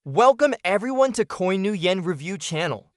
Welcome everyone to Coin New Yen Review channel.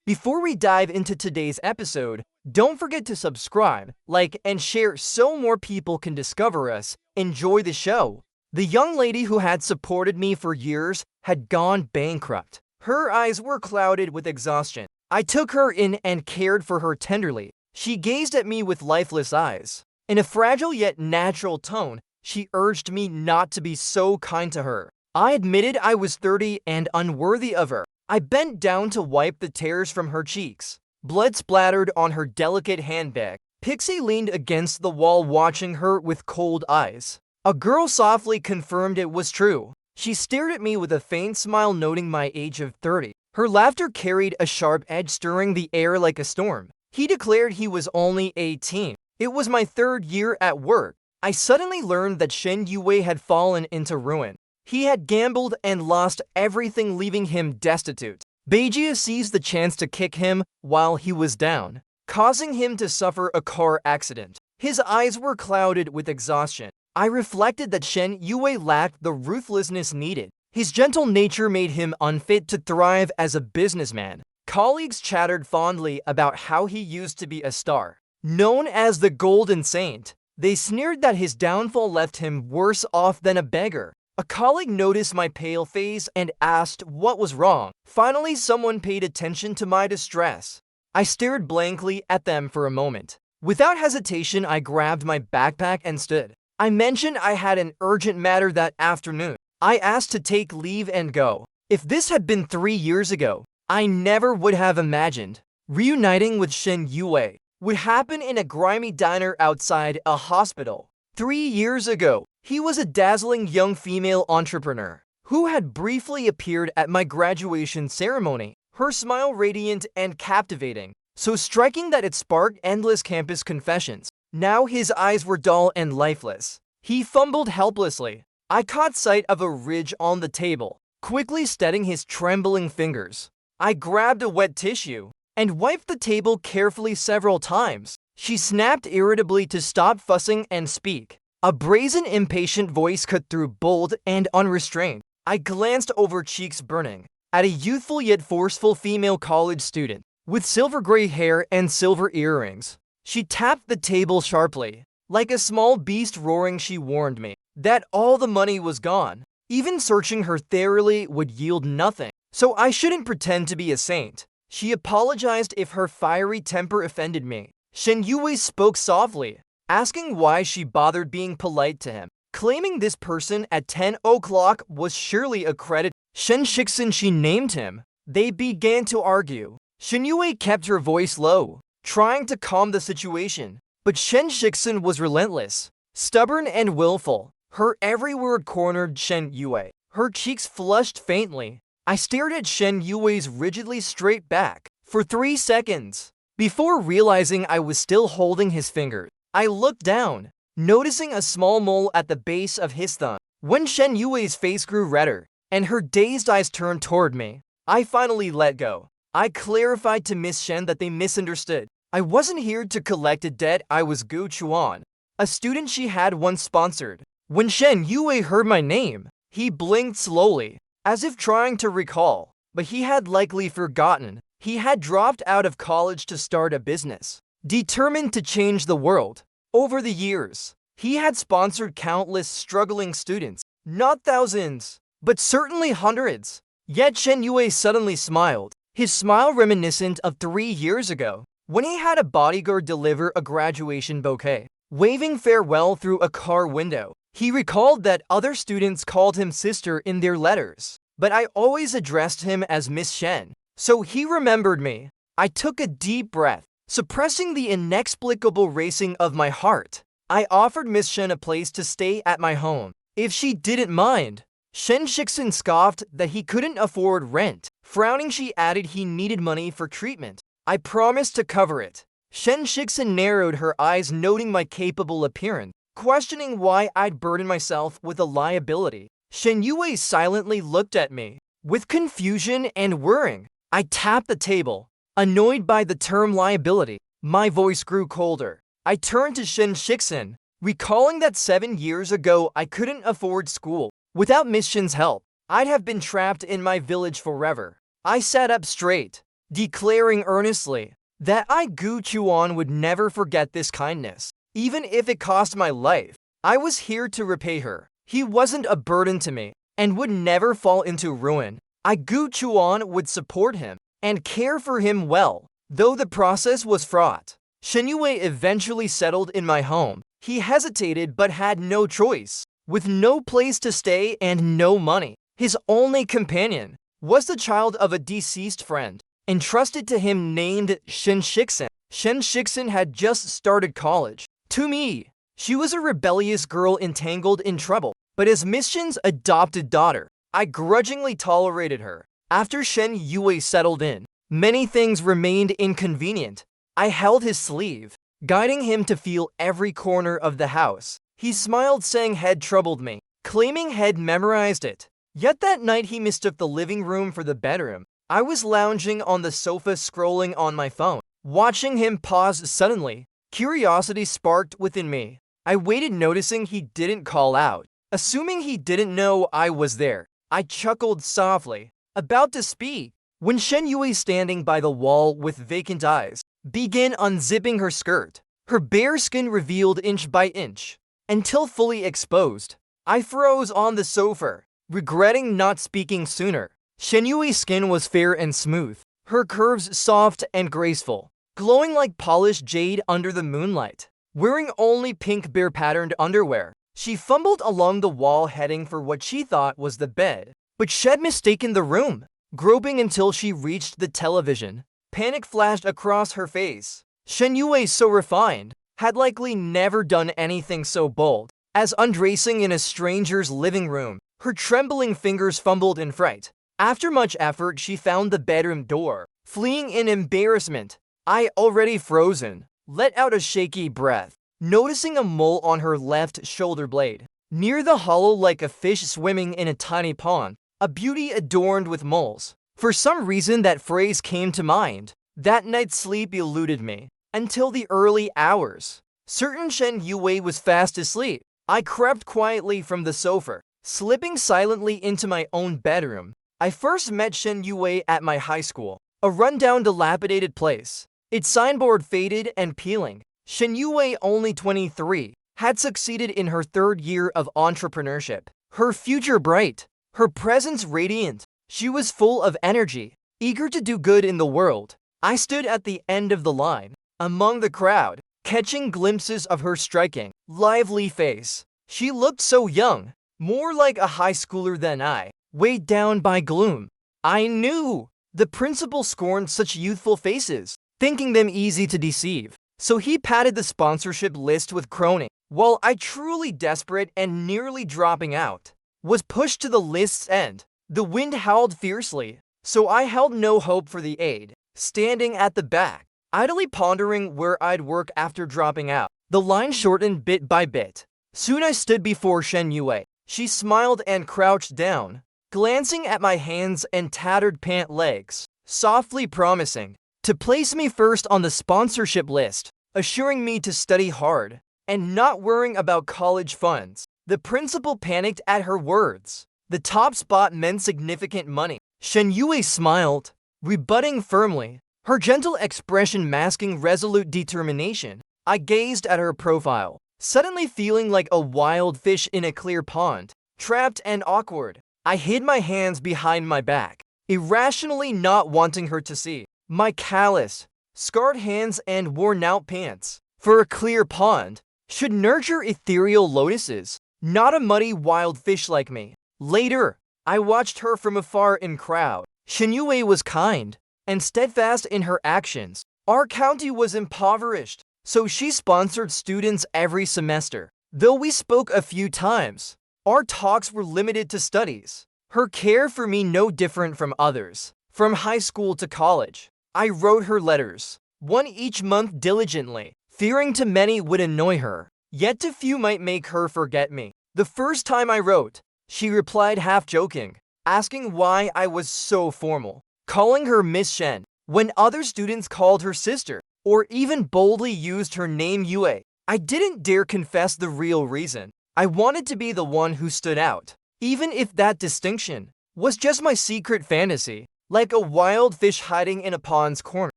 Before we dive into today's episode, don't forget to subscribe, like, and share so more people can discover us. Enjoy the show. The young lady who had supported me for years had gone bankrupt. Her eyes were clouded with exhaustion. I took her in and cared for her tenderly. She gazed at me with lifeless eyes. In a fragile yet natural tone, she urged me not to be so kind to her. I admitted I was 30 and unworthy of her. I bent down to wipe the tears from her cheeks. Blood splattered on her delicate handbag. Pixie leaned against the wall watching her with cold eyes. A girl softly confirmed it was true. She stared at me with a faint smile noting my age of 30. Her laughter carried a sharp edge stirring the air like a storm. He declared he was only 18. It was my third year at work. I suddenly learned that Shen Yue had fallen into ruin. He had gambled and lost everything, leaving him destitute. Beijia seized the chance to kick him while he was down, causing him to suffer a car accident. His eyes were clouded with exhaustion. I reflected that Shen Yue lacked the ruthlessness needed. His gentle nature made him unfit to thrive as a businessman. Colleagues chattered fondly about how he used to be a star. Known as the Golden Saint, they sneered that his downfall left him worse off than a beggar. A colleague noticed my pale face and asked what was wrong. Finally, someone paid attention to my distress. I stared blankly at them for a moment. Without hesitation, I grabbed my backpack and stood. I mentioned I had an urgent matter that afternoon. I asked to take leave and go. If this had been 3 years ago, I never would have imagined reuniting with Shen Yue would happen in a grimy diner outside a hospital. 3 years ago, he was a dazzling young female entrepreneur who had briefly appeared at my graduation ceremony, her smile radiant and captivating, so striking that it sparked endless campus confessions. Now his eyes were dull and lifeless. He fumbled helplessly. I caught sight of a ridge on the table, quickly steadying his trembling fingers. I grabbed a wet tissue and wiped the table carefully several times. She snapped irritably to stop fussing and speak. A brazen, impatient voice cut through, bold and unrestrained. I glanced over, cheeks burning, at a youthful yet forceful female college student with silver gray hair and silver earrings. She tapped the table sharply. Like a small beast roaring, she warned me that all the money was gone. Even searching her thoroughly would yield nothing, so I shouldn't pretend to be a saint. She apologized if her fiery temper offended me. Shen Yue spoke softly, asking why she bothered being polite to him, claiming this person at 10 o'clock was surely a credit. Shen Shixin, she named him. They began to argue. Shen Yue kept her voice low, trying to calm the situation, but Shen Shixin was relentless, stubborn and willful. Her every word cornered Shen Yue. Her cheeks flushed faintly. I stared at Shen Yue's rigidly straight back for 3 seconds before realizing I was still holding his fingers. I looked down, noticing a small mole at the base of his thumb. When Shen Yue's face grew redder and her dazed eyes turned toward me, I finally let go. I clarified to Miss Shen that they misunderstood. I wasn't here to collect a debt. I was Gu Chuan, a student she had once sponsored. When Shen Yue heard my name, he blinked slowly, as if trying to recall, but he had likely forgotten. He had dropped out of college to start a business, determined to change the world. Over the years, he had sponsored countless struggling students, not thousands, but certainly hundreds. Yet Shen Yue suddenly smiled, his smile reminiscent of 3 years ago, when he had a bodyguard deliver a graduation bouquet, waving farewell through a car window. He recalled that other students called him sister in their letters, but I always addressed him as Miss Shen, so he remembered me. I took a deep breath, suppressing the inexplicable racing of my heart. I offered Miss Shen a place to stay at my home, if she didn't mind. Shen Shixin scoffed that he couldn't afford rent. Frowning, she added he needed money for treatment. I promised to cover it. Shen Shixin narrowed her eyes, noting my capable appearance, questioning why I'd burden myself with a liability. Shen Yue silently looked at me, with confusion and worrying. I tapped the table, annoyed by the term liability. My voice grew colder. I turned to Shen Shixin, recalling that 7 years ago I couldn't afford school without Miss Shen's help. I'd have been trapped in my village forever. I sat up straight, declaring earnestly that I Gu Chuan would never forget this kindness, even if it cost my life. I was here to repay her. He wasn't a burden to me, and would never fall into ruin. I Gu Chuan would support him and care for him well, though the process was fraught. Shen Yue eventually settled in my home. He hesitated but had no choice. With no place to stay and no money, his only companion was the child of a deceased friend, entrusted to him named Shen Shixin. Shen Shixin had just started college. To me, she was a rebellious girl entangled in trouble, but as Miss Shen's adopted daughter, I grudgingly tolerated her. After Shen Yue settled in, many things remained inconvenient. I held his sleeve, guiding him to feel every corner of the house. He smiled, saying head troubled me, claiming head memorized it. Yet that night he mistook the living room for the bedroom. I was lounging on the sofa scrolling on my phone. Watching him pause suddenly, curiosity sparked within me. I waited, noticing he didn't call out. Assuming he didn't know I was there, I chuckled softly, about to speak, when Shen Yue, standing by the wall with vacant eyes, began unzipping her skirt. Her bare skin revealed inch by inch, until fully exposed. I froze on the sofa, regretting not speaking sooner. Shen Yue's skin was fair and smooth, her curves soft and graceful, glowing like polished jade under the moonlight. Wearing only pink bear-patterned underwear, she fumbled along the wall heading for what she thought was the bed, but she'd mistaken the room. Groping until she reached the television, panic flashed across her face. Shen Yue, so refined, had likely never done anything so bold as undressing in a stranger's living room. Her trembling fingers fumbled in fright. After much effort, she found the bedroom door. Fleeing in embarrassment, I, already frozen, let out a shaky breath, noticing a mole on her left shoulder blade. Near the hollow, like a fish swimming in a tiny pond, a beauty adorned with moles. For some reason that phrase came to mind. That night's sleep eluded me until the early hours. Certain Shen Yue was fast asleep, I crept quietly from the sofa, slipping silently into my own bedroom. I first met Shen Yue at my high school, a rundown, dilapidated place. Its signboard faded and peeling. Shen Yue, only 23, had succeeded in her third year of entrepreneurship. Her future bright, her presence radiant. She was full of energy, eager to do good in the world. I stood at the end of the line, among the crowd, catching glimpses of her striking, lively face. She looked so young, more like a high schooler than I, weighed down by gloom. I knew the principal scorned such youthful faces, thinking them easy to deceive. So he padded the sponsorship list with crony, while I, truly desperate and nearly dropping out, was pushed to the list's end. The wind howled fiercely, so I held no hope for the aid, standing at the back, idly pondering where I'd work after dropping out. The line shortened bit by bit. Soon I stood before Shen Yue. She smiled and crouched down, glancing at my hands and tattered pant legs, softly promising to place me first on the sponsorship list, assuring me to study hard and not worrying about college funds. The principal panicked at her words. The top spot meant significant money. Shen Yue smiled, rebutting firmly, her gentle expression masking resolute determination. I gazed at her profile, suddenly feeling like a wild fish in a clear pond, trapped and awkward. I hid my hands behind my back, irrationally not wanting her to see my callous, scarred hands and worn-out pants. For a clear pond should nurture ethereal lotuses, not a muddy wild fish like me. Later, I watched her from afar in crowd. Shen Yue was kind and steadfast in her actions. Our county was impoverished, so she sponsored students every semester. Though we spoke a few times, our talks were limited to studies. Her care for me no different from others. From high school to college, I wrote her letters, one each month diligently, fearing too many would annoy her, yet too few might make her forget me. The first time I wrote, she replied half joking, asking why I was so formal, calling her Miss Shen, when other students called her sister, or even boldly used her name Yue. I didn't dare confess the real reason. I wanted to be the one who stood out, even if that distinction was just my secret fantasy, like a wild fish hiding in a pond's corner,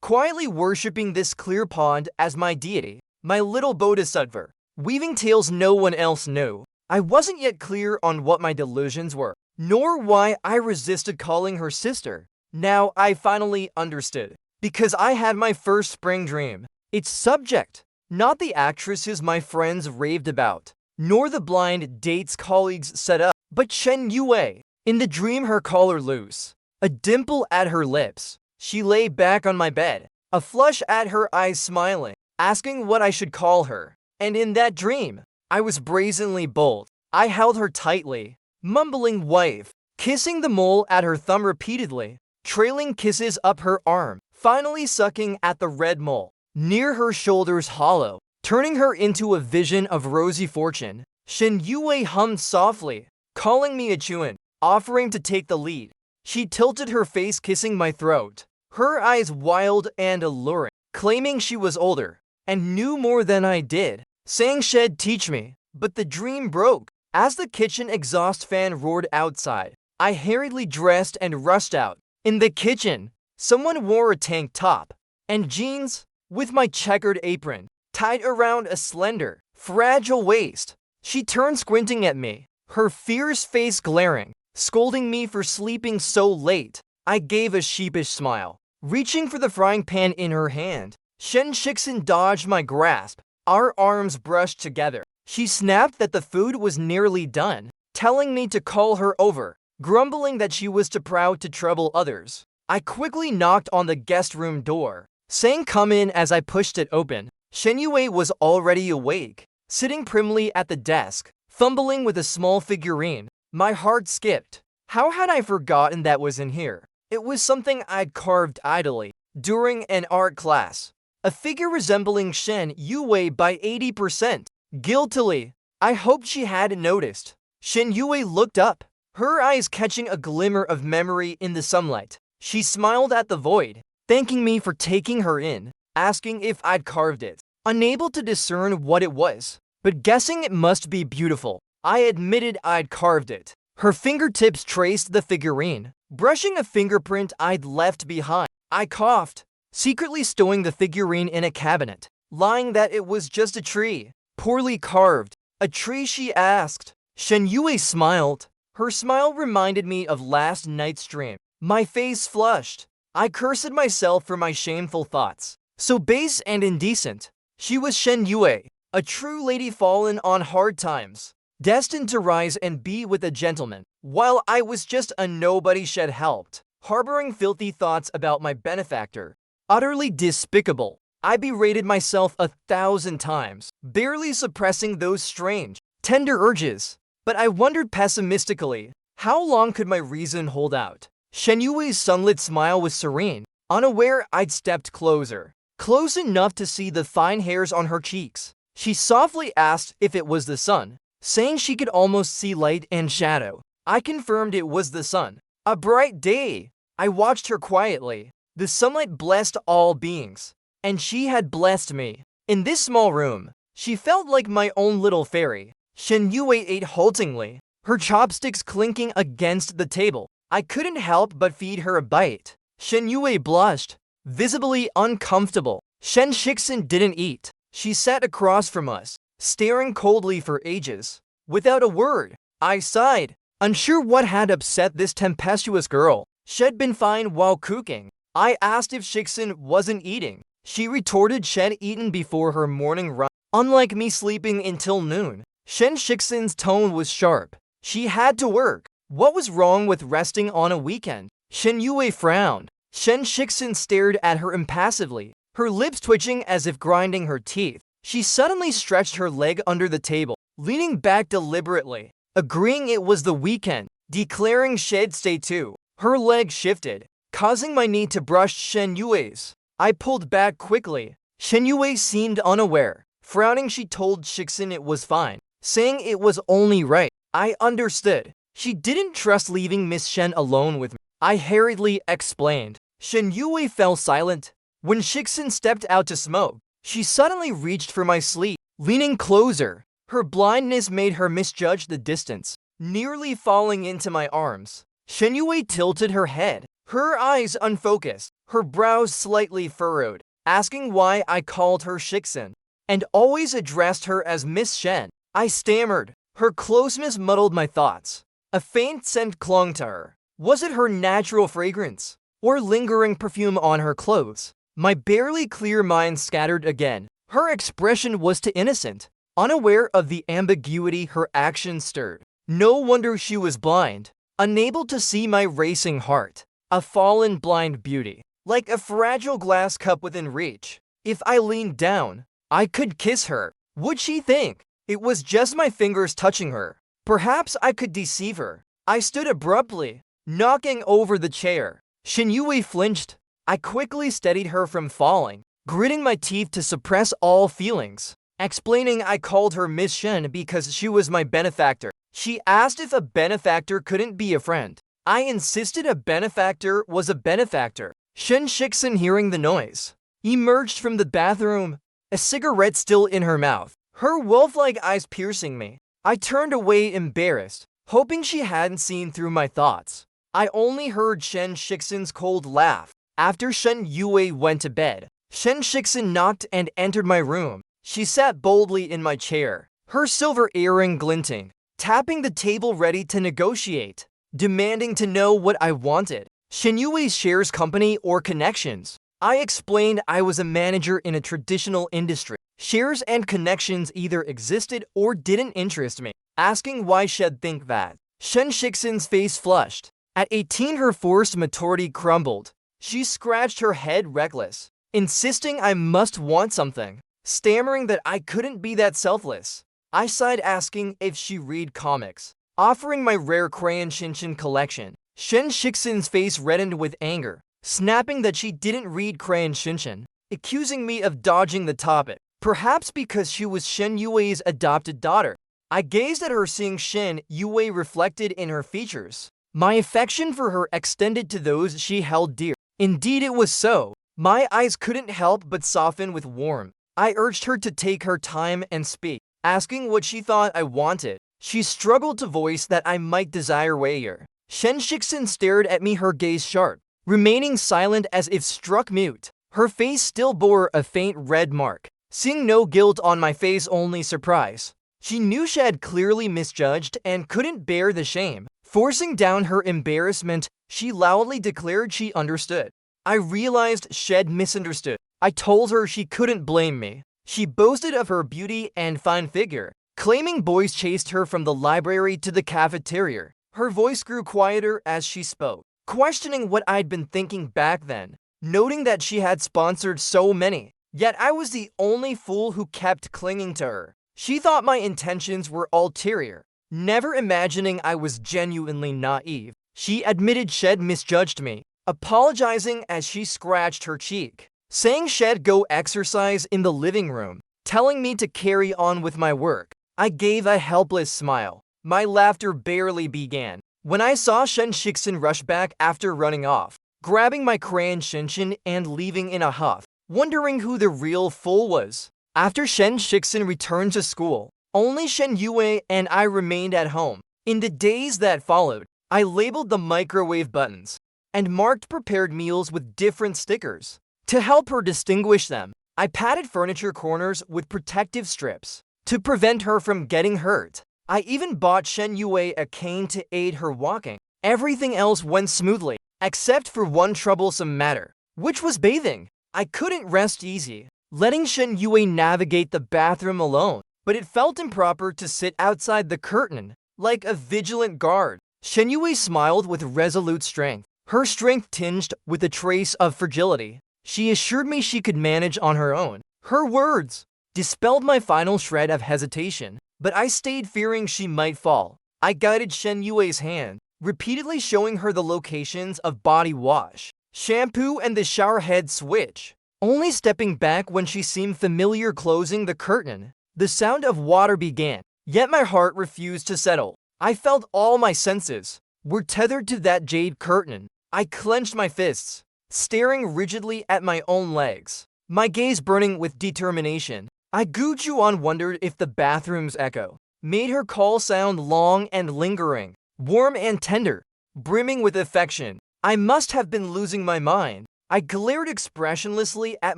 quietly worshipping this clear pond as my deity, my little bodhisattva, weaving tales no one else knew. I wasn't yet clear on what my delusions were, nor why I resisted calling her sister. Now I finally understood, because I had my first spring dream. Its subject, not the actresses my friends raved about, nor the blind dates colleagues set up, but Shen Yue. In the dream, her collar loose, a dimple at her lips. She lay back on my bed, a flush at her eyes smiling, asking what I should call her. And in that dream, I was brazenly bold. I held her tightly, mumbling wife, kissing the mole at her thumb repeatedly, trailing kisses up her arm, finally sucking at the red mole near her shoulders hollow, turning her into a vision of rosy fortune. Shen Yue hummed softly, calling me a chuan, offering to take the lead. She tilted her face, kissing my throat, her eyes wild and alluring, claiming she was older and knew more than I did, saying she'd teach me. But the dream broke as the kitchen exhaust fan roared outside. I hurriedly dressed and rushed out. In the kitchen, someone wore a tank top and jeans with my checkered apron tied around a slender, fragile waist. She turned, squinting at me, her fierce face glaring, scolding me for sleeping so late. I gave a sheepish smile, reaching for the frying pan in her hand. Shen Shixin dodged my grasp. Our arms brushed together. She snapped that the food was nearly done, telling me to call her over, grumbling that she was too proud to trouble others. I quickly knocked on the guest room door, saying come in. As I pushed it open, Shen Yue was already awake, sitting primly at the desk, fumbling with a small figurine. My heart skipped. How had I forgotten that was in here? It was something I'd carved idly during an art class. A figure resembling Shen Yue by 80%. Guiltily, I hoped she hadn't noticed. Shen Yue looked up, her eyes catching a glimmer of memory in the sunlight. She smiled at the void, thanking me for taking her in, asking if I'd carved it. Unable to discern what it was, but guessing it must be beautiful, I admitted I'd carved it. Her fingertips traced the figurine, brushing a fingerprint I'd left behind. I coughed, secretly stowing the figurine in a cabinet, lying that it was just a tree, poorly carved. A tree, she asked. Shen Yue smiled. Her smile reminded me of last night's dream. My face flushed. I cursed myself for my shameful thoughts. So base and indecent. She was Shen Yue, a true lady fallen on hard times, destined to rise and be with a gentleman, while I was just a nobody she'd helped, harboring filthy thoughts about my benefactor. Utterly despicable. I berated myself 1,000 times, barely suppressing those strange, tender urges. But I wondered pessimistically, how long could my reason hold out? Shen Yue's sunlit smile was serene. Unaware, I'd stepped closer, close enough to see the fine hairs on her cheeks. She softly asked if it was the sun, saying she could almost see light and shadow. I confirmed it was the sun. A bright day. I watched her quietly. The sunlight blessed all beings, and she had blessed me. In this small room, she felt like my own little fairy. Shen Yue ate haltingly, her chopsticks clinking against the table. I couldn't help but feed her a bite. Shen Yue blushed, visibly uncomfortable. Shen Shixin didn't eat. She sat across from us, staring coldly for ages. Without a word, I sighed, unsure what had upset this tempestuous girl. She'd been fine while cooking. I asked if Shixin wasn't eating. She retorted she'd eaten before her morning run. Unlike me sleeping until noon, Shen Shixin's tone was sharp. She had to work. What was wrong with resting on a weekend? Shen Yue frowned. Shen Shixin stared at her impassively, her lips twitching as if grinding her teeth. She suddenly stretched her leg under the table, leaning back deliberately, agreeing it was the weekend, declaring she'd stay too. Her leg shifted, causing my knee to brush Shen Yue's. I pulled back quickly. Shen Yue seemed unaware. Frowning, she told Shixin it was fine, saying it was only right. I understood. She didn't trust leaving Miss Shen alone with me. I hurriedly explained. Shen Yue fell silent. When Shixin stepped out to smoke, she suddenly reached for my sleeve, leaning closer. Her blindness made her misjudge the distance. nearly falling into my arms. Shen Yue tilted her head, her eyes unfocused, her brows slightly furrowed, asking why I called her Shixin, and always addressed her as Miss Shen. I stammered. Her closeness muddled my thoughts. A faint scent clung to her. Was it her natural fragrance, or lingering perfume on her clothes? My barely clear mind scattered again. Her expression was too innocent. Unaware of the ambiguity her actions stirred. No wonder she was blind, unable to see my racing heart. A fallen blind beauty, like a fragile glass cup within reach. If I leaned down, I could kiss her. Would she think it was just my fingers touching her? Perhaps I could deceive her. I stood abruptly, knocking over the chair. Shen Yue flinched. I quickly steadied her from falling, gritting my teeth to suppress all feelings. Explaining I called her Miss Shen because she was my benefactor. She asked if a benefactor couldn't be a friend. I insisted a benefactor was a benefactor. Shen Shixin, hearing the noise, emerged from the bathroom, a cigarette still in her mouth, her wolf-like eyes piercing me. I turned away embarrassed, hoping she hadn't seen through my thoughts. I only heard Shen Shixin's cold laugh. After Shen Yue went to bed, Shen Shixin knocked and entered my room. She sat boldly in my chair, her silver earring glinting, tapping the table ready to negotiate, demanding to know what I wanted. Shen Yue's shares company or connections? I explained I was a manager in a traditional industry. Shares and connections either existed or didn't interest me. Asking why she'd think that. Shen Shixin's face flushed. At 18, her forced maturity crumbled. She scratched her head reckless, insisting I must want something, stammering that I couldn't be that selfless. I sighed, asking if she read comics, offering my rare Crayon Shinshin collection. Shen Shixin's face reddened with anger, snapping that she didn't read Crayon Shinshin, accusing me of dodging the topic, perhaps because she was Shen Yue's adopted daughter. I gazed at her, seeing Shen Yue reflected in her features. My affection for her extended to those she held dear. Indeed, it was so. My eyes couldn't help but soften with warmth. I urged her to take her time and speak, asking what she thought I wanted. She struggled to voice that I might desire Weier. Shen Shixin stared at me, her gaze sharp, remaining silent as if struck mute. Her face still bore a faint red mark. Seeing no guilt on my face, only surprise. She knew she had clearly misjudged and couldn't bear the shame. Forcing down her embarrassment, she loudly declared she understood. I realized she'd misunderstood. I told her she couldn't blame me. She boasted of her beauty and fine figure, claiming boys chased her from the library to the cafeteria. Her voice grew quieter as she spoke, questioning what I'd been thinking back then, noting that she had sponsored so many. Yet I was the only fool who kept clinging to her. She thought my intentions were ulterior, never imagining I was genuinely naive. She admitted she'd misjudged me, apologizing as she scratched her cheek, saying she'd go exercise in the living room, telling me to carry on with my work. I gave a helpless smile. My laughter barely began when I saw Shen Shixin rush back after running off, grabbing my Crayon Shinshin and leaving in a huff, wondering who the real fool was. After Shen Shixin returned to school, only Shen Yue and I remained at home. In the days that followed, I labeled the microwave buttons and marked prepared meals with different stickers. To help her distinguish them, I padded furniture corners with protective strips to prevent her from getting hurt. I even bought Shen Yue a cane to aid her walking. Everything else went smoothly, except for one troublesome matter, which was bathing. I couldn't rest easy, letting Shen Yue navigate the bathroom alone, but it felt improper to sit outside the curtain, like a vigilant guard. Shen Yue smiled with resolute strength, her strength tinged with a trace of fragility. She assured me she could manage on her own. Her words dispelled my final shred of hesitation, but I stayed, fearing she might fall. I guided Shen Yue's hand, repeatedly showing her the locations of body wash, shampoo, and the shower head switch, only stepping back when she seemed familiar closing the curtain. The sound of water began, yet my heart refused to settle. I felt all my senses were tethered to that jade curtain. I clenched my fists, staring rigidly at my own legs, my gaze burning with determination. I Gu Chuan wondered if the bathroom's echo made her call sound long and lingering, warm and tender, brimming with affection. I must have been losing my mind. I glared expressionlessly at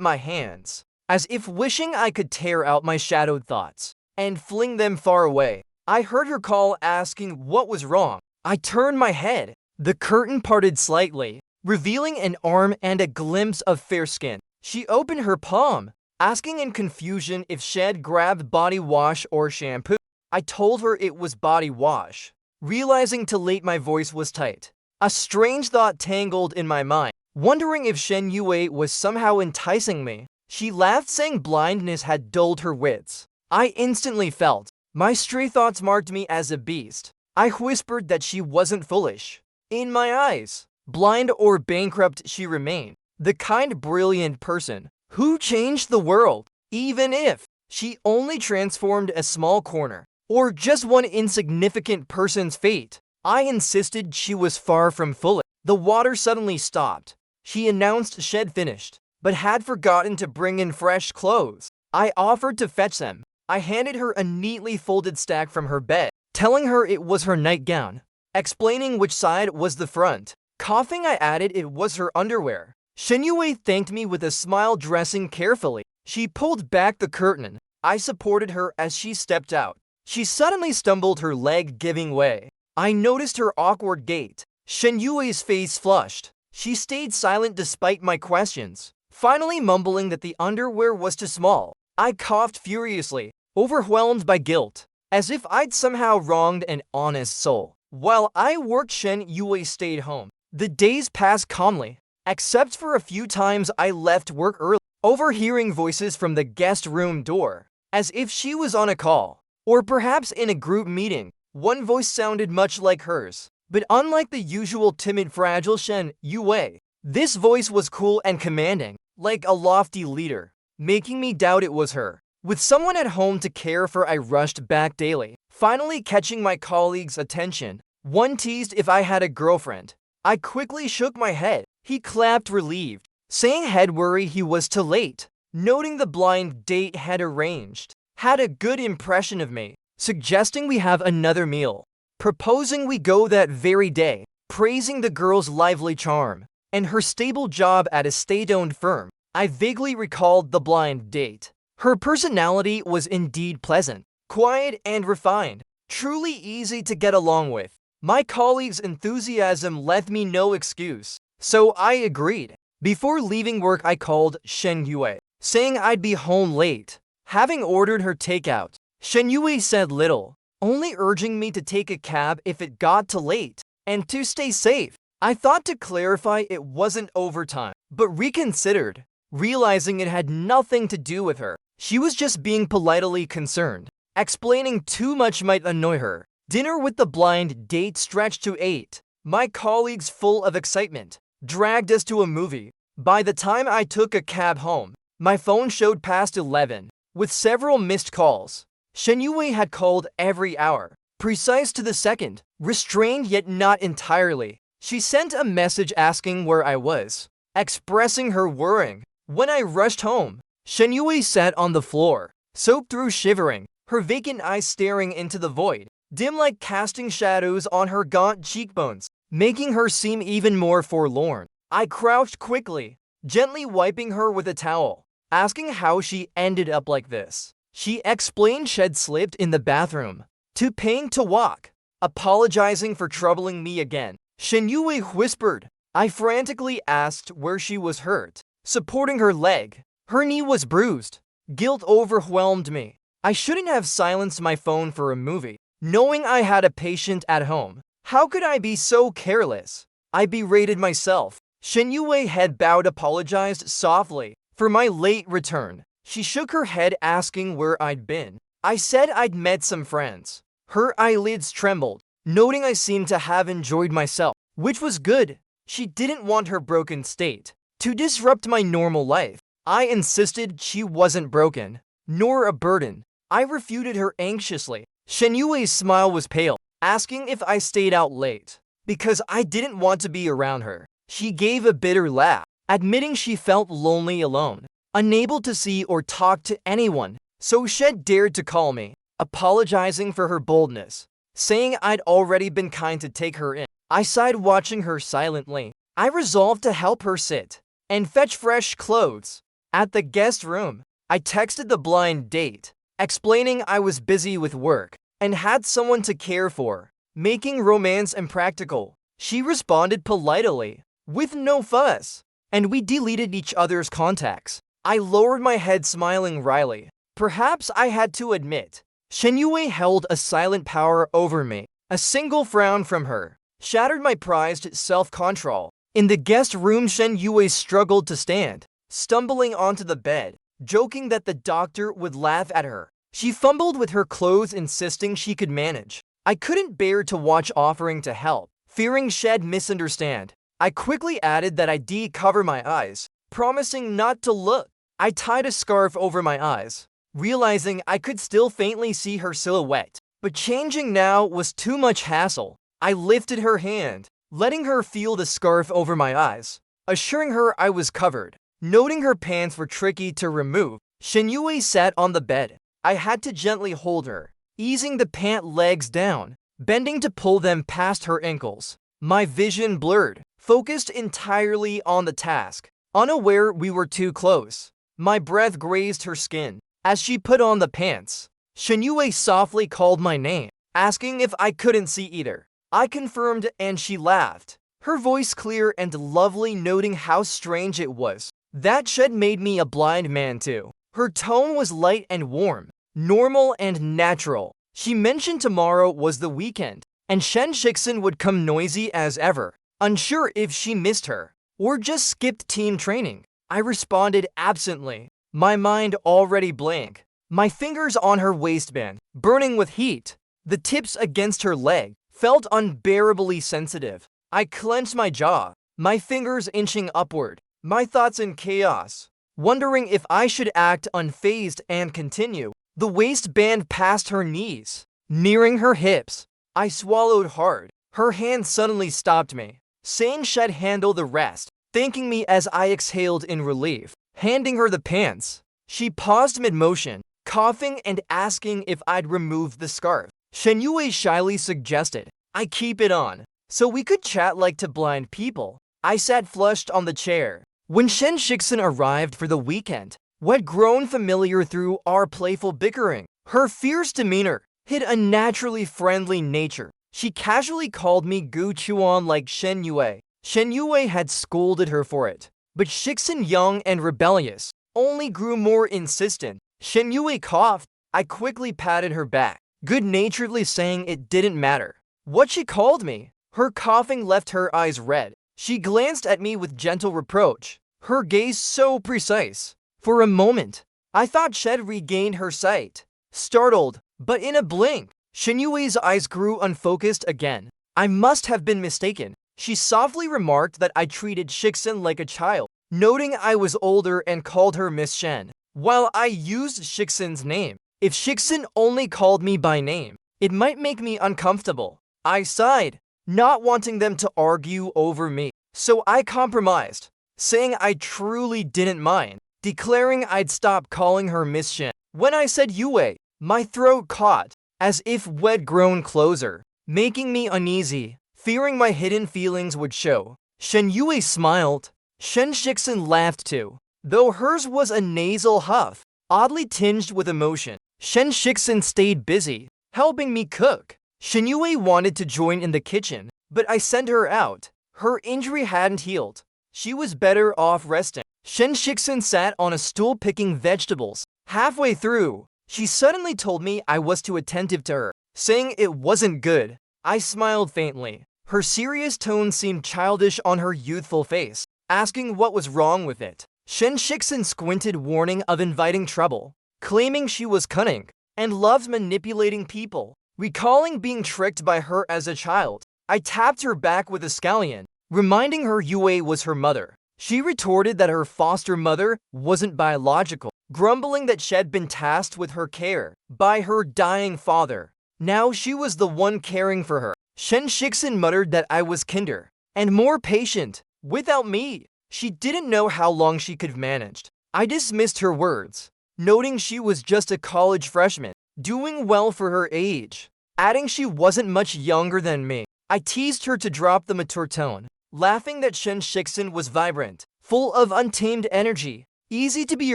my hands, as if wishing I could tear out my shadowed thoughts and fling them far away. I heard her call asking what was wrong. I turned my head. The curtain parted slightly, revealing an arm and a glimpse of fair skin. She opened her palm, asking in confusion if she'd grabbed body wash or shampoo. I told her it was body wash, realizing too late my voice was tight. A strange thought tangled in my mind, wondering if Shen Yue was somehow enticing me. She laughed, saying blindness had dulled her wits. I instantly felt my stray thoughts marked me as a beast. I whispered that she wasn't foolish. In my eyes, blind or bankrupt, she remained the kind, brilliant person who changed the world, even if she only transformed a small corner or just one insignificant person's fate. I insisted she was far from foolish. The water suddenly stopped. She announced she'd finished, but had forgotten to bring in fresh clothes. I offered to fetch them. I handed her a neatly folded stack from her bed, telling her it was her nightgown, explaining which side was the front. Coughing, I added it was her underwear. Shen Yue thanked me with a smile, dressing carefully. She pulled back the curtain. I supported her as she stepped out. She suddenly stumbled, her leg giving way. I noticed her awkward gait. Shen Yue's face flushed. She stayed silent despite my questions, finally mumbling that the underwear was too small. I coughed furiously, overwhelmed by guilt, as if I'd somehow wronged an honest soul. While I worked, Shen Yue stayed home. The days passed calmly, except for a few times I left work early, overhearing voices from the guest room door, as if she was on a call, or perhaps in a group meeting. One voice sounded much like hers, but unlike the usual timid, fragile Shen Yue, this voice was cool and commanding, like a lofty leader, making me doubt it was her. With someone at home to care for, I rushed back daily, finally catching my colleague's attention. One teased if I had a girlfriend. I quickly shook my head. He clapped, relieved, saying he'd worry he was too late, noting the blind date had arranged. Had a good impression of me, suggesting we have another meal, proposing we go that very day, praising the girl's lively charm and her stable job at a state-owned firm. I vaguely recalled the blind date. Her personality was indeed pleasant, quiet and refined, truly easy to get along with. My colleague's enthusiasm left me no excuse, so I agreed. Before leaving work, I called Shen Yue, saying I'd be home late, having ordered her takeout. Shen Yue said little, only urging me to take a cab if it got too late, and to stay safe. I thought to clarify it wasn't overtime, but reconsidered, realizing it had nothing to do with her. She was just being politely concerned. Explaining too much might annoy her. Dinner with the blind date stretched to 8. My colleagues, full of excitement, dragged us to a movie. By the time I took a cab home, my phone showed past 11, with several missed calls. Shen Yue had called every hour, precise to the second, restrained yet not entirely. She sent a message asking where I was, expressing her worrying. When I rushed home, Shen Yue sat on the floor, soaked through, shivering, her vacant eyes staring into the void, dim light casting shadows on her gaunt cheekbones, making her seem even more forlorn. I crouched quickly, gently wiping her with a towel, asking how she ended up like this. She explained she'd slipped in the bathroom, too pained to walk, apologizing for troubling me again. Shen Yue whispered. I frantically asked where she was hurt, supporting her leg. Her knee was bruised. Guilt overwhelmed me. I shouldn't have silenced my phone for a movie, knowing I had a patient at home. How could I be so careless? I berated myself. Shen Yue head bowed, apologized softly for my late return. She shook her head, asking where I'd been. I said I'd met some friends. Her eyelids trembled, noting I seemed to have enjoyed myself, which was good. She didn't want her broken state to disrupt my normal life. I insisted she wasn't broken, nor a burden. I refuted her anxiously. Shen Yue's smile was pale, asking if I stayed out late, because I didn't want to be around her. She gave a bitter laugh, admitting she felt lonely alone, unable to see or talk to anyone, so she'd dared to call me. apologizing for her boldness, saying I'd already been kind to take her in. I sighed watching her silently. I resolved to help her sit and fetch fresh clothes. At the guest room, I texted the blind date, explaining I was busy with work and had someone to care for, making romance impractical. She responded politely, with no fuss, and we deleted each other's contacts. I lowered my head smiling wryly. Perhaps I had to admit, Shenyue held a silent power over me. A single frown from her shattered my prized self-control. In the guest room, Shenyue struggled to stand, stumbling onto the bed, joking that the doctor would laugh at her. She fumbled with her clothes, insisting she could manage. I couldn't bear to watch, offering to help, fearing she'd misunderstand. I quickly added that I'd cover my eyes, promising not to look. I tied a scarf over my eyes, realizing I could still faintly see her silhouette. But changing now was too much hassle. I lifted her hand, letting her feel the scarf over my eyes, assuring her I was covered. Noting her pants were tricky to remove, Shenyue sat on the bed. I had to gently hold her, easing the pant legs down, bending to pull them past her ankles. My vision blurred, focused entirely on the task, unaware we were too close. My breath grazed her skin as she put on the pants. Shenyue softly called my name, asking if I couldn't see either. I confirmed and she laughed, her voice clear and lovely, noting how strange it was that she'd made me a blind man too. Her tone was light and warm, normal and natural. She mentioned tomorrow was the weekend, and Shen Shixin would come noisy as ever, unsure if she missed her or just skipped team training. I responded absently, my mind already blank, my fingers on her waistband, burning with heat. The tips against her leg felt unbearably sensitive. I clenched my jaw, my fingers inching upward, my thoughts in chaos, wondering if I should act unfazed and continue. The waistband passed her knees, nearing her hips. I swallowed hard. Her hand suddenly stopped me, saying she'd handle the rest, thanking me as I exhaled in relief. Handing her the pants, she paused mid-motion, coughing and asking if I'd remove the scarf. Shenyue shyly suggested I keep it on, so we could chat like two blind people. I sat flushed on the chair. When Shen Shixin arrived for the weekend, we'd grown familiar through our playful bickering. Her fierce demeanor hid a naturally friendly nature. She casually called me Gu Chuan like Shenyue. Shenyue had scolded her for it, but Shixin, young and rebellious, only grew more insistent. Shenyue coughed. I quickly patted her back, good-naturedly saying it didn't matter what she called me. Her coughing left her eyes red. She glanced at me with gentle reproach, her gaze so precise. For a moment, I thought she'd regained her sight. Startled, but in a blink, Shenyue's eyes grew unfocused again. I must have been mistaken. She softly remarked that I treated Shixin like a child, noting I was older and called her Miss Shen, while I used Shixin's name. If Shixin only called me by name, it might make me uncomfortable. I sighed, not wanting them to argue over me. So I compromised, saying I truly didn't mind, declaring I'd stop calling her Miss Shen. When I said Yue, my throat caught, as if we'd grown closer, making me uneasy, fearing my hidden feelings would show. Shenyue smiled. Shen Shixin laughed too, though hers was a nasal huff, oddly tinged with emotion. Shen Shixin stayed busy, helping me cook. Shenyue wanted to join in the kitchen, but I sent her out. Her injury hadn't healed. She was better off resting. Shen Shixin sat on a stool picking vegetables. Halfway through, she suddenly told me I was too attentive to her, saying it wasn't good. I smiled faintly. Her serious tone seemed childish on her youthful face, asking what was wrong with it. Shen Shixin squinted, warning of inviting trouble, claiming she was cunning and loved manipulating people. Recalling being tricked by her as a child, I tapped her back with a scallion, reminding her Yue was her mother. She retorted that her foster mother wasn't biological, grumbling that she'd been tasked with her care by her dying father. Now she was the one caring for her. Shen Shixin muttered that I was kinder and more patient without me. She didn't know how long she could have managed. I dismissed her words, noting she was just a college freshman. doing well for her age, adding she wasn't much younger than me. I teased her to drop the mature tone, laughing that Shen Shixin was vibrant, full of untamed energy, easy to be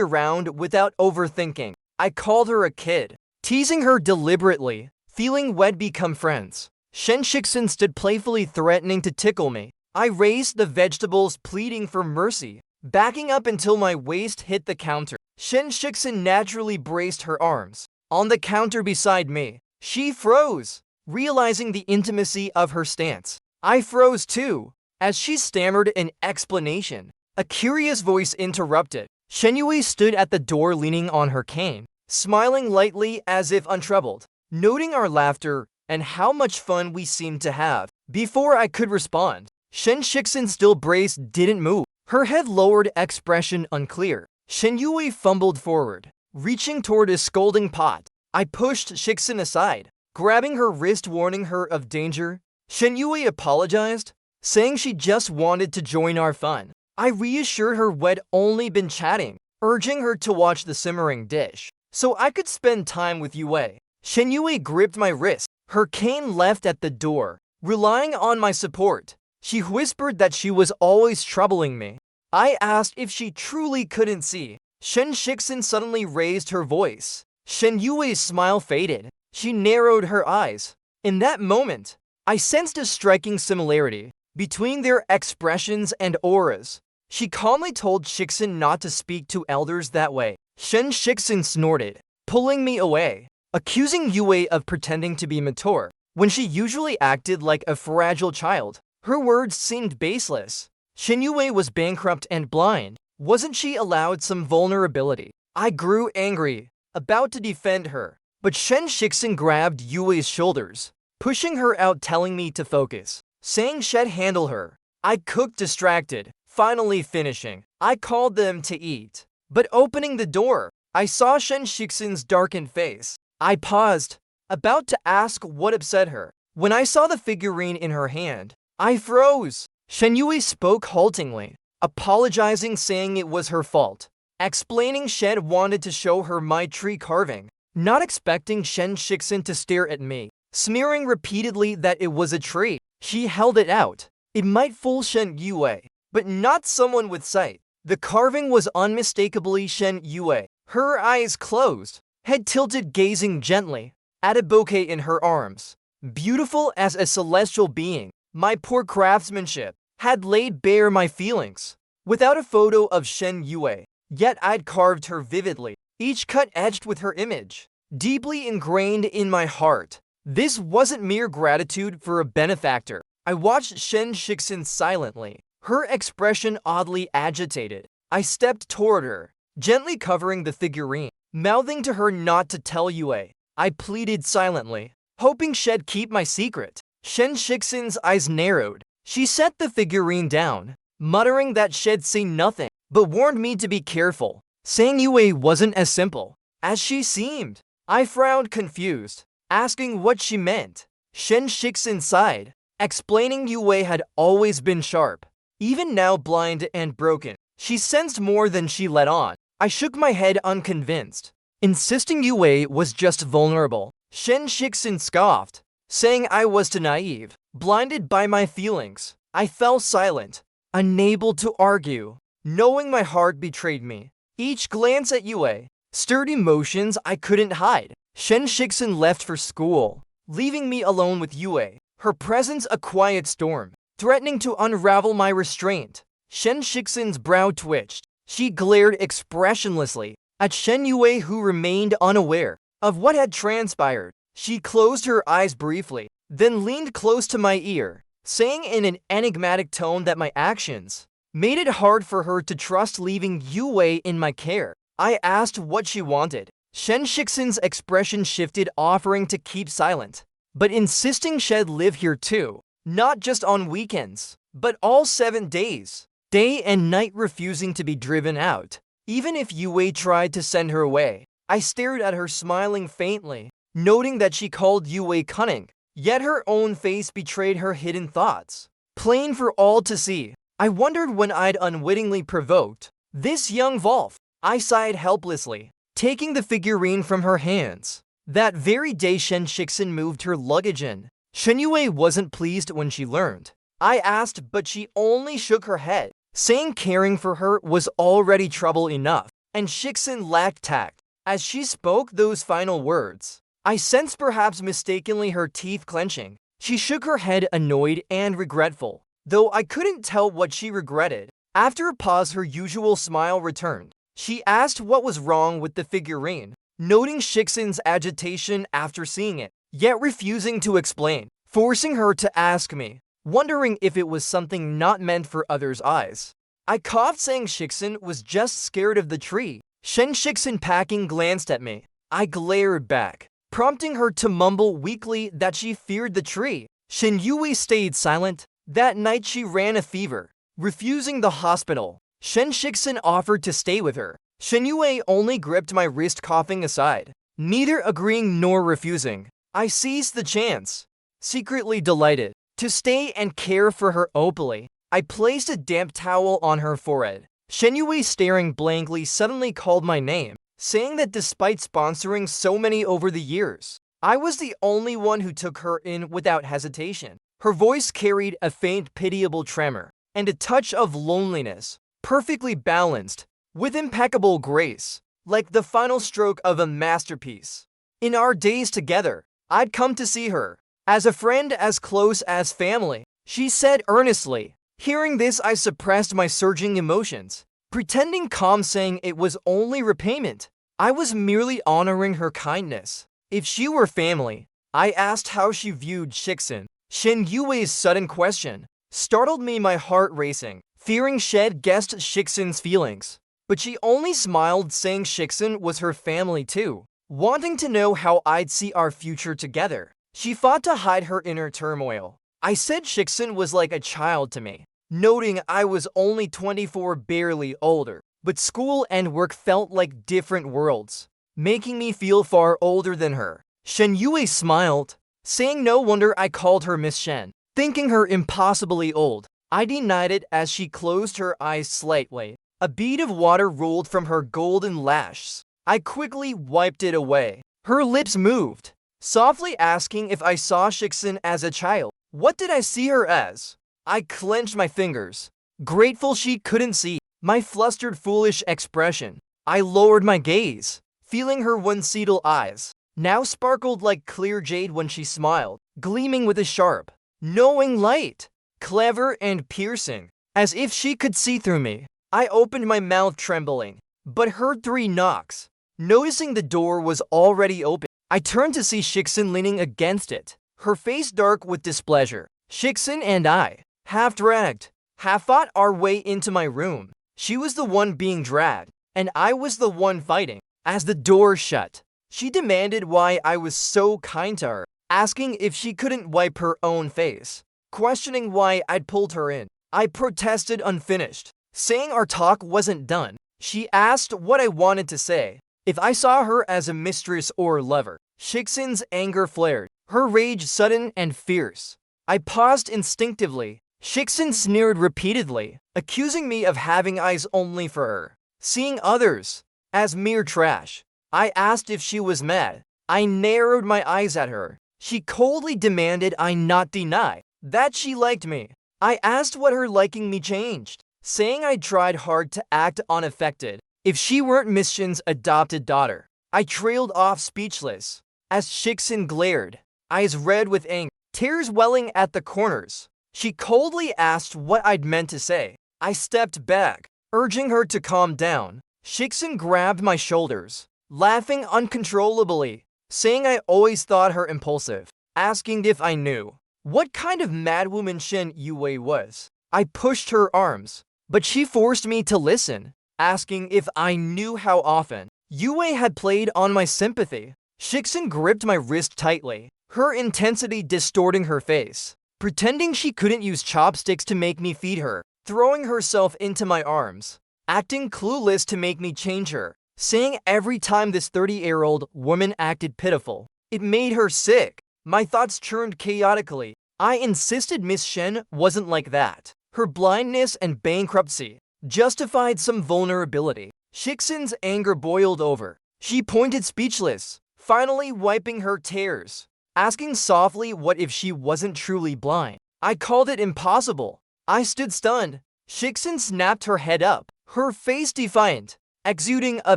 around without overthinking. I called her a kid, teasing her deliberately, feeling we'd become friends. Shen Shixin stood playfully threatening to tickle me. I raised the vegetables, pleading for mercy, backing up until my waist hit the counter. Shen Shixin naturally braced her arms. On the counter beside me, she froze, realizing the intimacy of her stance. I froze too, as she stammered an explanation. A curious voice interrupted. Shen Yue stood at the door leaning on her cane, smiling lightly as if untroubled, noting our laughter and how much fun we seemed to have. Before I could respond, Shen Shixin, still braced, didn't move, her head lowered, expression unclear. Shen Yue fumbled forward, reaching toward a scalding pot. I pushed Shixin aside, grabbing her wrist, warning her of danger. Shen Yue apologized, saying she just wanted to join our fun. I reassured her we'd only been chatting, urging her to watch the simmering dish, so I could spend time with Yue. Shen Yue gripped my wrist, her cane left at the door, relying on my support. She whispered that she was always troubling me. I asked if she truly couldn't see. Shen Shixin suddenly raised her voice. Shen Yue's smile faded. She narrowed her eyes. In that moment, I sensed a striking similarity between their expressions and auras. She calmly told Shixin not to speak to elders that way. Shen Shixin snorted, pulling me away, accusing Yue of pretending to be mature, when she usually acted like a fragile child. Her words seemed baseless. Shen Yue was bankrupt and blind. Wasn't she allowed some vulnerability? I grew angry, about to defend her, but Shen Shixin grabbed Yue's shoulders, pushing her out, telling me to focus, saying she'd handle her. I cooked, distracted, finally finishing. I called them to eat, but opening the door, I saw Shen Shixin's darkened face. I paused, about to ask what upset her. When I saw the figurine in her hand, I froze. Shen Yue spoke haltingly, apologizing, saying it was her fault, explaining she'd wanted to show her my tree carving, not expecting Shen Shixin to stare at me, smearing repeatedly that it was a tree. She held it out. It might fool Shen Yue, but not someone with sight. The carving was unmistakably Shen Yue. Her eyes closed, head tilted, gazing gently at a bouquet in her arms, beautiful as a celestial being. My poor craftsmanship had laid bare my feelings. Without a photo of Shen Yue, yet I'd carved her vividly, each cut etched with her image, deeply ingrained in my heart. This wasn't mere gratitude for a benefactor. I watched Shen Shixin silently, her expression oddly agitated. I stepped toward her, gently covering the figurine, mouthing to her not to tell Yue. I pleaded silently, hoping she'd keep my secret. Shen Shixin's eyes narrowed. She set the figurine down, muttering that she'd say nothing, but warned me to be careful, saying Yue wasn't as simple as she seemed. I frowned, confused, asking what she meant. Shen Shixin sighed, explaining Yue had always been sharp, even now blind and broken. She sensed more than she let on. I shook my head, unconvinced, insisting Yue was just vulnerable. Shen Shixin scoffed, saying I was too naive, blinded by my feelings. I fell silent, unable to argue, knowing my heart betrayed me. Each glance at Yue stirred emotions I couldn't hide. Shen Shixin left for school, leaving me alone with Yue, her presence a quiet storm, threatening to unravel my restraint. Shen Shixin's brow twitched. She glared expressionlessly at Shen Yue, who remained unaware of what had transpired. She closed her eyes briefly, then leaned close to my ear, saying in an enigmatic tone that my actions made it hard for her to trust, leaving Yue in my care. I asked what she wanted. Shen Shixin's expression shifted, offering to keep silent, but insisting she'd live here too, not just on weekends, but all 7 days, day and night, refusing to be driven out, even if Yue tried to send her away. I stared at her, smiling faintly, noting that she called Yue cunning, yet her own face betrayed her hidden thoughts, plain for all to see. I wondered when I'd unwittingly provoked this young Volf. I sighed helplessly, taking the figurine from her hands, That very day, Shen Shixin moved her luggage in. Shen Yue wasn't pleased when she learned. I asked, but she only shook her head, saying caring for her was already trouble enough, and Shixin lacked tact. As she spoke those final words, I sensed perhaps mistakenly her teeth clenching. She shook her head, annoyed and regretful, though I couldn't tell what she regretted. After a pause, her usual smile returned. She asked what was wrong with the figurine, noting Shixin's agitation after seeing it, yet refusing to explain, forcing her to ask me, wondering if it was something not meant for others' eyes. I coughed, saying Shixin was just scared of the tree. Shen Shixin packing glanced at me. I glared back, prompting her to mumble weakly that she feared the tree. Shen Yue stayed silent. That night she ran a fever, refusing the hospital. Shen Shixin offered to stay with her. Shen Yue only gripped my wrist, coughing aside, neither agreeing nor refusing. I seized the chance, secretly delighted to stay and care for her openly. I placed a damp towel on her forehead. Shen Yue, staring blankly, suddenly called my name, saying that despite sponsoring so many over the years, I was the only one who took her in without hesitation. Her voice carried a faint, pitiable tremor and a touch of loneliness, perfectly balanced, with impeccable grace, like the final stroke of a masterpiece. In our days together, I'd come to see her as a friend, as close as family, she said earnestly. Hearing this, I suppressed my surging emotions, pretending calm, saying it was only repayment. I was merely honoring her kindness. If she were family, I asked how she viewed Shixin. Shen Yue's sudden question startled me, my heart racing, fearing she'd guessed Shixin's feelings. But she only smiled, saying Shixin was her family too, wanting to know how I'd see our future together. She fought to hide her inner turmoil. I said Shixin was like a child to me, noting I was only 24, barely older, but school and work felt like different worlds, making me feel far older than her. Shen Yue smiled, saying no wonder I called her Miss Shen, thinking her impossibly old. I denied it as she closed her eyes slightly. A bead of water rolled from her golden lashes. I quickly wiped it away. Her lips moved, softly asking if I saw Shixin as a child. What did I see her as? I clenched my fingers, grateful she couldn't see my flustered, foolish expression. I lowered my gaze, feeling her one-seedal eyes now sparkled like clear jade when she smiled, gleaming with a sharp, knowing light, clever and piercing, as if she could see through me. I opened my mouth, trembling, but heard 3 knocks. Noticing the door was already open, I turned to see Shixin leaning against it, her face dark with displeasure. Shixin and I, half dragged, half fought our way into my room. She was the one being dragged, and I was the one fighting. As the door shut, she demanded why I was so kind to her, asking if she couldn't wipe her own face, questioning why I'd pulled her in. I protested, unfinished, saying our talk wasn't done. She asked what I wanted to say, if I saw her as a mistress or lover. Shixin's anger flared, her rage sudden and fierce. I paused instinctively. Shixin sneered repeatedly, accusing me of having eyes only for her, seeing others as mere trash. I asked if she was mad. I narrowed my eyes at her. She coldly demanded I not deny that she liked me. I asked what her liking me changed, saying I tried hard to act unaffected. If she weren't Miss Shen's adopted daughter. I trailed off, speechless, as Shixin glared, eyes red with anger, tears welling at the corners. She coldly asked what I'd meant to say. I stepped back, urging her to calm down. Shixin grabbed my shoulders, laughing uncontrollably, saying I always thought her impulsive, asking if I knew what kind of madwoman Shen Yue was. I pushed her arms, but she forced me to listen, asking if I knew how often Yue had played on my sympathy. Shixin gripped my wrist tightly, her intensity distorting her face, pretending she couldn't use chopsticks to make me feed her, throwing herself into my arms, acting clueless to make me change her, saying every time this 30-year-old woman acted pitiful, it made her sick. My thoughts churned chaotically. I insisted Miss Shen wasn't like that. Her blindness and bankruptcy justified some vulnerability. Shixin's anger boiled over. She pointed, speechless, finally wiping her tears, asking softly what if she wasn't truly blind. I called it impossible. I stood stunned. Shiksun snapped her head up, her face defiant, exuding a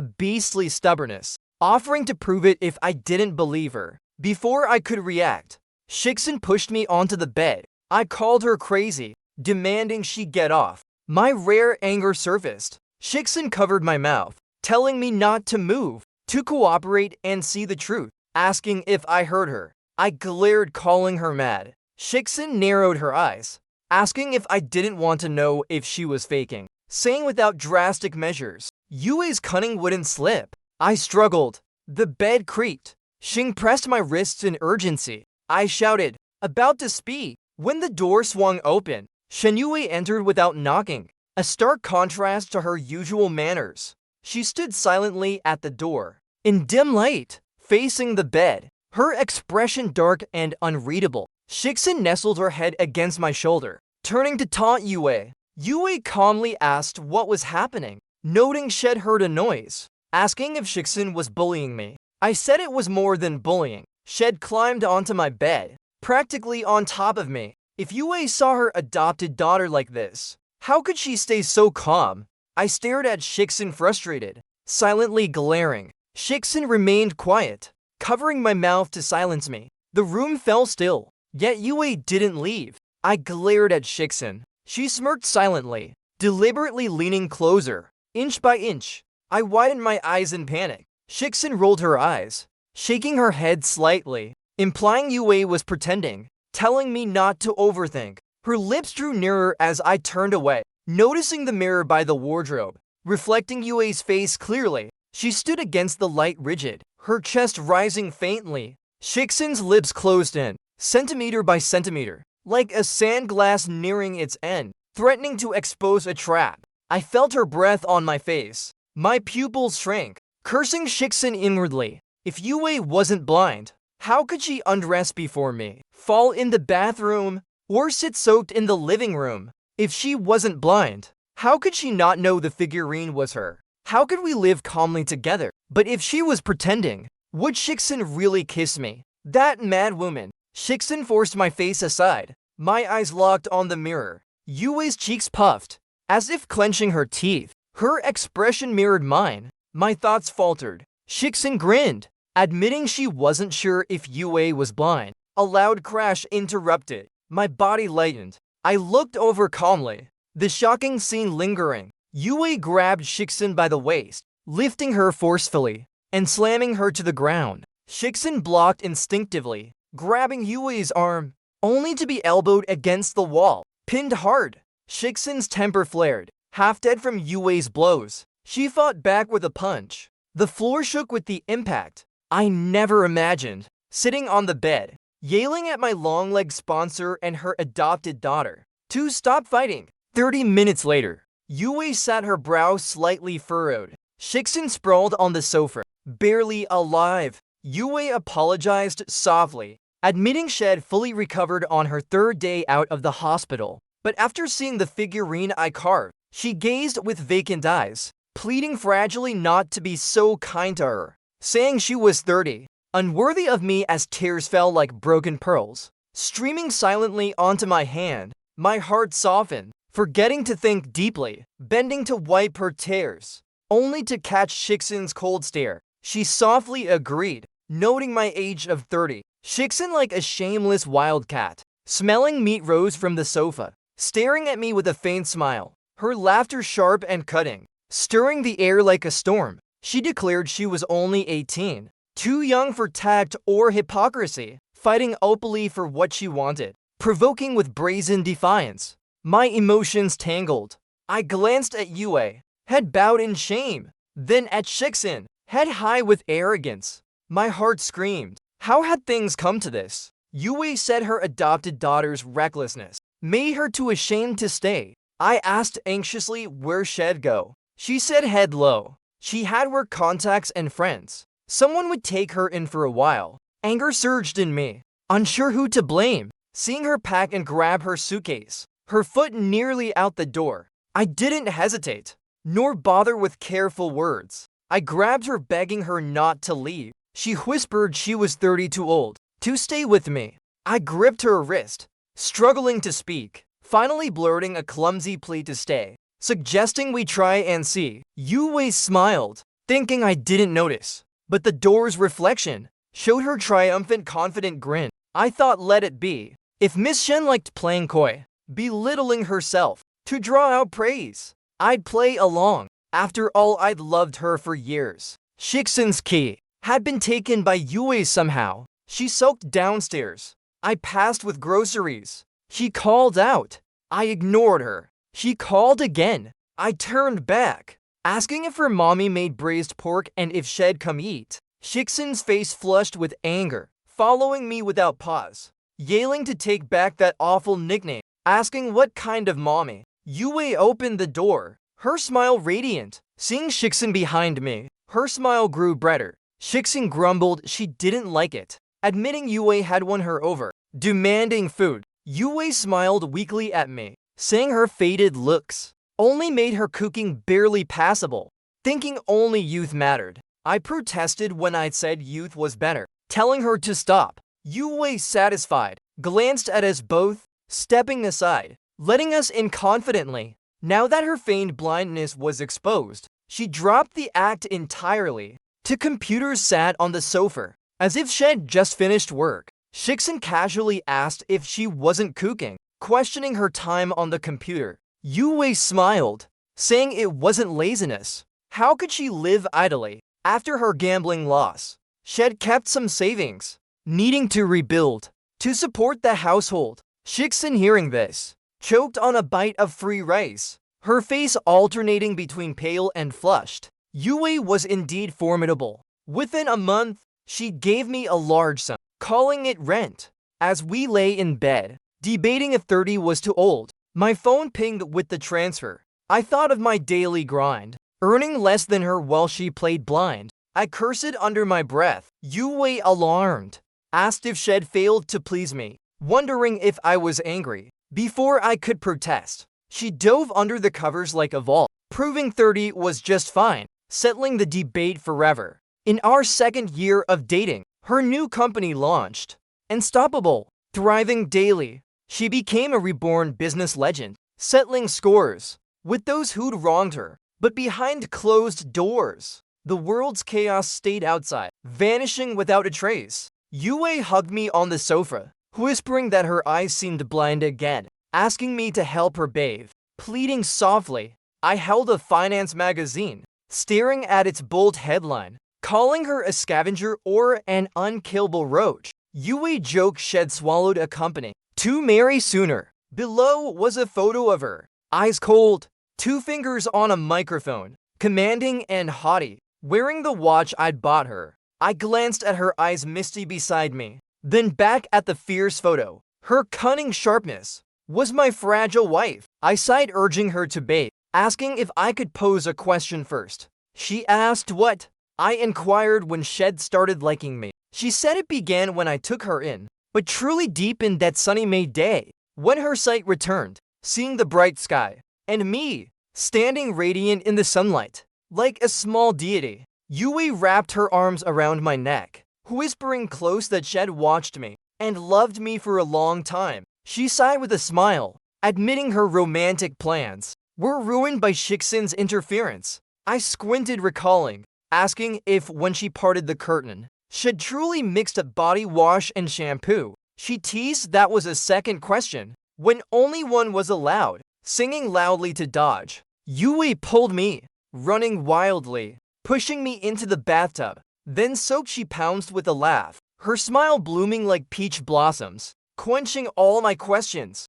beastly stubbornness, offering to prove it if I didn't believe her. Before I could react, Shiksun pushed me onto the bed. I called her crazy, demanding she get off. My rare anger surfaced. Shiksun covered my mouth, telling me not to move, to cooperate and see the truth, asking if I heard her. I glared, calling her mad. Shiksun narrowed her eyes, asking if I didn't want to know if she was faking, saying without drastic measures, Yue's cunning wouldn't slip. I struggled. The bed creaked. Xing pressed my wrists in urgency. I shouted, about to speak, when the door swung open. Shen Yue entered without knocking, a stark contrast to her usual manners. She stood silently at the door, in dim light, facing the bed, her expression dark and unreadable. Shiksun nestled her head against my shoulder, turning to taunt Yue. Yue calmly asked what was happening, noting Shed heard a noise, asking if Shiksun was bullying me. I said it was more than bullying. Shed climbed onto my bed, practically on top of me. If Yue saw her adopted daughter like this, how could she stay so calm? I stared at Shiksun frustrated, silently glaring. Shiksun remained quiet, covering my mouth to silence me. The room fell still, yet Yue didn't leave. I glared at Shiksun. She smirked silently, deliberately leaning closer, inch by inch. I widened my eyes in panic. Shiksun rolled her eyes, shaking her head slightly, implying Yue was pretending, telling me not to overthink. Her lips drew nearer as I turned away, noticing the mirror by the wardrobe, reflecting Yue's face clearly. She stood against the light rigid, her chest rising faintly. Shiksun's lips closed in, centimeter by centimeter, like a sand glass nearing its end, threatening to expose a trap. I felt her breath on my face. My pupils shrank, cursing Shiksun inwardly. If Yue wasn't blind, how could she undress before me, fall in the bathroom, or sit soaked in the living room? If she wasn't blind, how could she not know the figurine was her? How could we live calmly together? But if she was pretending, would Shiksun really kiss me? That mad woman. Shiksun forced my face aside, my eyes locked on the mirror. Yue's cheeks puffed, as if clenching her teeth. Her expression mirrored mine. My thoughts faltered. Shiksun grinned, admitting she wasn't sure if Yue was blind. A loud crash interrupted. My body lightened. I looked over calmly, the shocking scene lingering. Yue grabbed Shiksun by the waist, lifting her forcefully, and slamming her to the ground. Shiksun blocked instinctively, grabbing Yue's arm, only to be elbowed against the wall, pinned hard. Shiksun's temper flared, half dead from Yue's blows. She fought back with a punch. The floor shook with the impact. I never imagined sitting on the bed, yelling at my long-legged sponsor and her adopted daughter to stop fighting. 30 minutes later, Yue sat, her brow slightly furrowed. Shiksun sprawled on the sofa, barely alive. Yue apologized softly, admitting she had fully recovered on her third day out of the hospital. But after seeing the figurine I carved, she gazed with vacant eyes, pleading fragilely not to be so kind to her, saying she was 30, unworthy of me, as tears fell like broken pearls, streaming silently onto my hand. My heart softened, forgetting to think deeply, bending to wipe her tears, only to catch Shiksun's cold stare. She softly agreed, noting my age of 30. Shiksun, like a shameless wildcat, smelling meat, rose from the sofa, staring at me with a faint smile, her laughter sharp and cutting, stirring the air like a storm. She declared she was only 18, too young for tact or hypocrisy, fighting openly for what she wanted, provoking with brazen defiance. My emotions tangled. I glanced at Yue, head bowed in shame, then at Shiksun, head high with arrogance. My heart screamed. How had things come to this? Yue said her adopted daughter's recklessness made her too ashamed to stay. I asked anxiously where she'd go. She said head low. She had work contacts and friends. Someone would take her in for a while. Anger surged in me, unsure who to blame. Seeing her pack and grab her suitcase, her foot nearly out the door, I didn't hesitate, nor bother with careful words. I grabbed her, begging her not to leave. She whispered she was 30 too old to stay with me. I gripped her wrist, struggling to speak, finally blurting a clumsy plea to stay, suggesting we try and see. Yue smiled, thinking I didn't notice, but the door's reflection showed her triumphant, confident grin. I thought let it be. If Miss Shen liked playing coy, belittling herself to draw out praise, I'd play along. After all, I'd loved her for years. Shixin's key had been taken by Yue somehow. She sulked downstairs. I passed with groceries. She called out. I ignored her. She called again. I turned back, asking if her mommy made braised pork and if she'd come eat. Shixin's face flushed with anger, following me without pause, yelling to take back that awful nickname, asking what kind of mommy. Yue opened the door, her smile radiant. Seeing Shixin behind me, her smile grew brighter. Shixin grumbled she didn't like it, admitting Yue had won her over, demanding food. Yue smiled weakly at me, saying her faded looks only made her cooking barely passable, thinking only youth mattered. I protested when I'd said youth was better, telling her to stop. Yue, satisfied, glanced at us both, stepping aside, letting us in confidently. Now that her feigned blindness was exposed, she dropped the act entirely. Two computers sat on the sofa, as if she'd just finished work. Shixin casually asked if she wasn't cooking, questioning her time on the computer. Yue smiled, saying it wasn't laziness. How could she live idly after her gambling loss? She'd kept some savings, needing to rebuild to support the household. Shixin, hearing this, choked on a bite of free rice, her face alternating between pale and flushed. Yue was indeed formidable. Within a month, she gave me a large sum, calling it rent. As we lay in bed, debating if 30 was too old, my phone pinged with the transfer. I thought of my daily grind, earning less than her while she played blind. I cursed under my breath. Yue, alarmed, asked if she'd failed to please me, wondering if I was angry. Before I could protest, she dove under the covers like a vault, proving 30 was just fine, settling the debate forever. In our second year of dating, her new company launched. Unstoppable, thriving daily, she became a reborn business legend, settling scores with those who'd wronged her. But behind closed doors, the world's chaos stayed outside, vanishing without a trace. Yue hugged me on the sofa, whispering that her eyes seemed blind again, asking me to help her bathe. Pleading softly, I held a finance magazine, staring at its bold headline, calling her a scavenger or an unkillable roach. Yue joked she'd swallowed a company to marry sooner. Below was a photo of her, eyes cold, two fingers on a microphone, commanding and haughty, wearing the watch I'd bought her. I glanced at her eyes misty beside me, then back at the fierce photo. Her cunning sharpness was my fragile wife. I sighed, urging her to bathe, asking if I could pose a question first. She asked what? I inquired when she'd started liking me. She said it began when I took her in, but truly deepened that sunny May day, when her sight returned, seeing the bright sky, and me, standing radiant in the sunlight, like a small deity. Yue wrapped her arms around my neck, whispering close that she'd watched me and loved me for a long time. She sighed with a smile, admitting her romantic plans were ruined by Shixin's interference. I squinted, recalling, asking if when she parted the curtain, she'd truly mixed up body wash and shampoo. She teased that was a second question, when only one was allowed, singing loudly to dodge. Yue pulled me, running wildly, pushing me into the bathtub. Then soaked, she pounced with a laugh, her smile blooming like peach blossoms, quenching all my questions.